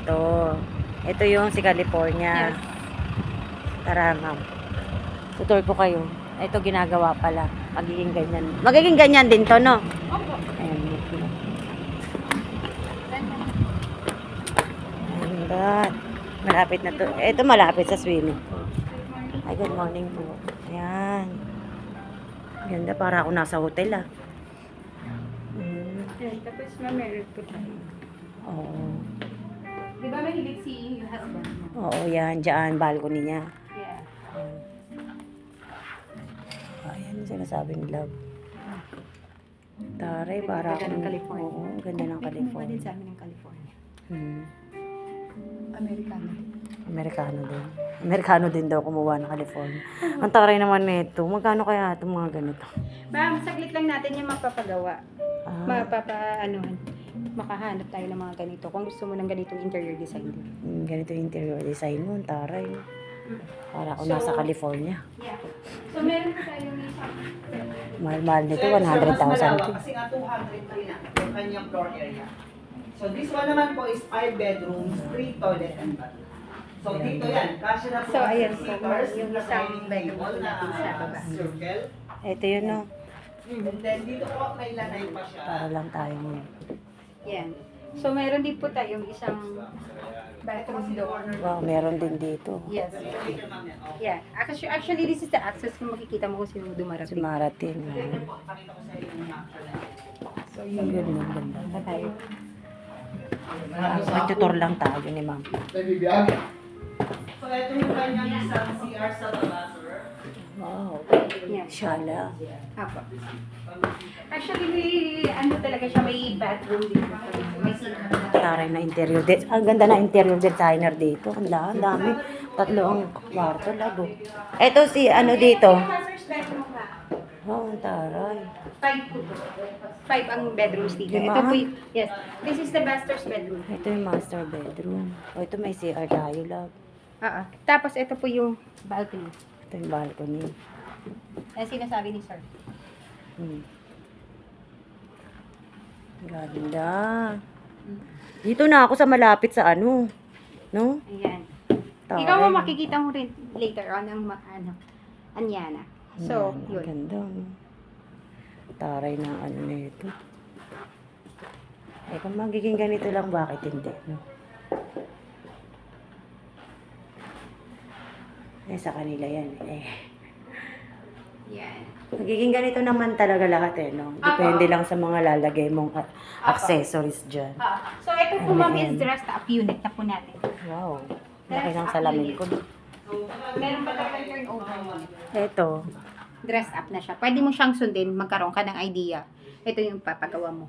ito. Ito yung si California. Yes. Tara, ma'am. Tutur ko kayo. Ito ginagawa pala. Magiging ganyan. Magiging ganyan din to, no? Opo. Ayan. Ayan. Malapit na to. Ito malapit sa swimming pool. Ay, good morning po. Ayan. Ganda, para ako nasa hotel, ah. Ayan, tapos meron po tayo. Oo. Di ba mahilig si husband mo? Oo, yan. Diyan, balcony niya. Yeah. Ayan yung sinasabi ni Love. Taray, para Ganda ng akong... California. Oo, ganda ng Kumuha din California. sa amin ng California. Amerikano din. Amerikano din. Amerikano din daw kumuha ng California. Ang taray naman nito. Magkano kaya itong mga ganito? Ma'am, saglit lang natin yung mapapagawa. Ah, Makahanap tayo ng mga ganito. Kung gusto mo ng ganitong interior design din. ganito yung interior design mo. Ang taray. Para ako nasa California. Yeah. So, meron po tayong isang... Mahal-mahal nito. 100,000 to. Kasi nga 203 na yung kanyang floor area. So this one naman po is 5 bedrooms, 3 toilet and bathroom. So dito yan, kasya na po So, ayan po, seaters, yung na isang dining bedroom table na natin sa baba. circle. Ito yun, no? And then dito po may lanay pa siya. Para lang tayo mo. Yan. So, meron din po tayong isang bathroom door. Wow, meron din dito. Yes. Dito ma'am yan. Okay. Yeah. Actually, this is the access kung makikita mo kung sino Si dumarating. Maratin. Ito po, pakita ko sa inyo yung actual na. So, Ang yun. ganda, ang ganda. Ganda tayo. Magtutor lang tayo ni ma'am. So ito yung kanyang isang CR sa baba, sir. Wow. Yeah. Shala. Apo. Actually, ano talaga siya, may bathroom dito. May sink. Taray na interior design. Ang ganda na interior designer dito. Ang dami. Tatlo ang kwarto. Labo. Ito si ano dito. Master's bedroom ka. Wow, ang taray. 5 po. 5 ang bedrooms dito. Lima? Ito po yes. This is the master's bedroom. Ito yung master bedroom. O, ito may CR tayo, love. Tapos ito po yung balcony. Ito yung balcony. Ang sinasabi ni sir. Ganda. Dito na ako sa malapit sa ano. No? Ayan. Taray. Ikaw mo makikita mo rin later on ang anyana. So, Ayan, ang yun. ganda. No? Taray ng ano na ito. Eh, kung magiging ganito lang, bakit hindi? No? Eh, sa kanila yan. Eh. Yan. Magiging ganito naman talaga lahat eh, no? Depende lang sa mga lalagay mong accessories dyan. So, ito po ma'am Ayan. is dressed up unit na po natin. Wow. Laki ng salamin ko. Meron pa tayong turnover unit. Ito. Dress up na siya. Pwede mo siyang sundin, magkaroon ka ng idea. Ito yung papagawa mo.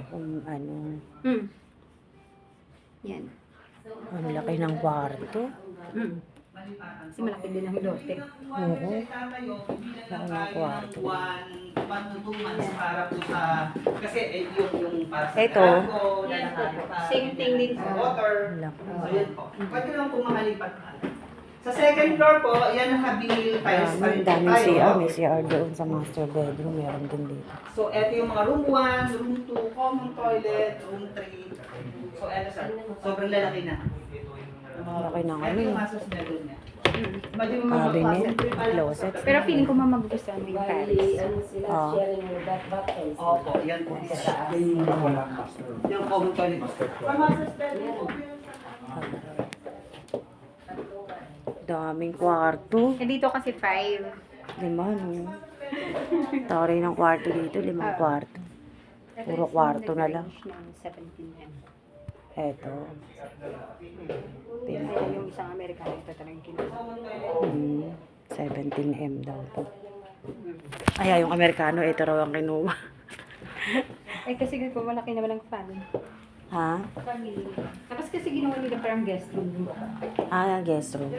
Kung ano. Yan. Ang laki ng kwarto. Kasi malaki din ang lote. Oo. Laki ng kwarto. 1 to 2 months para po sa, kasi yung para sa Ito. cargo, Yan po. lalakad pa, Same thing din sa sa water. Laki. So yun po. Pwede lang po makalipat. Sa second floor po, yan naka-vinyl tiles pa rin Ang daming tayo. CR. May CR doon sa master bedroom. Meron din dito. So, eto yung mga room 1, room 2, common toilet, room 3. So, eto sir, sobrang lalaki na. Laki ng ano Eto yung yun. master's bedroom niya. Imagine mo Cabinet, mag-closet. closet. Pero feeling ko magugustuhan mo yung Paris. Ah. Opo, yan po. Yung common toilet. Ang master's bedroom po. Daming kwarto. Eh, dito kasi 5. 5, no? Taray ng kwarto dito. 5 kwarto. Puro kwarto na lang. 17M. Eto. Kasi yung isang Amerikano, ito talagang kinuha. 17M daw to. Ay, yung Amerikano, ito raw ang kinuha. Eh, kasi ko malaki naman ang family. Ha? Family. Tapos kasi ginawa nila parang guest room. Ah, guest room.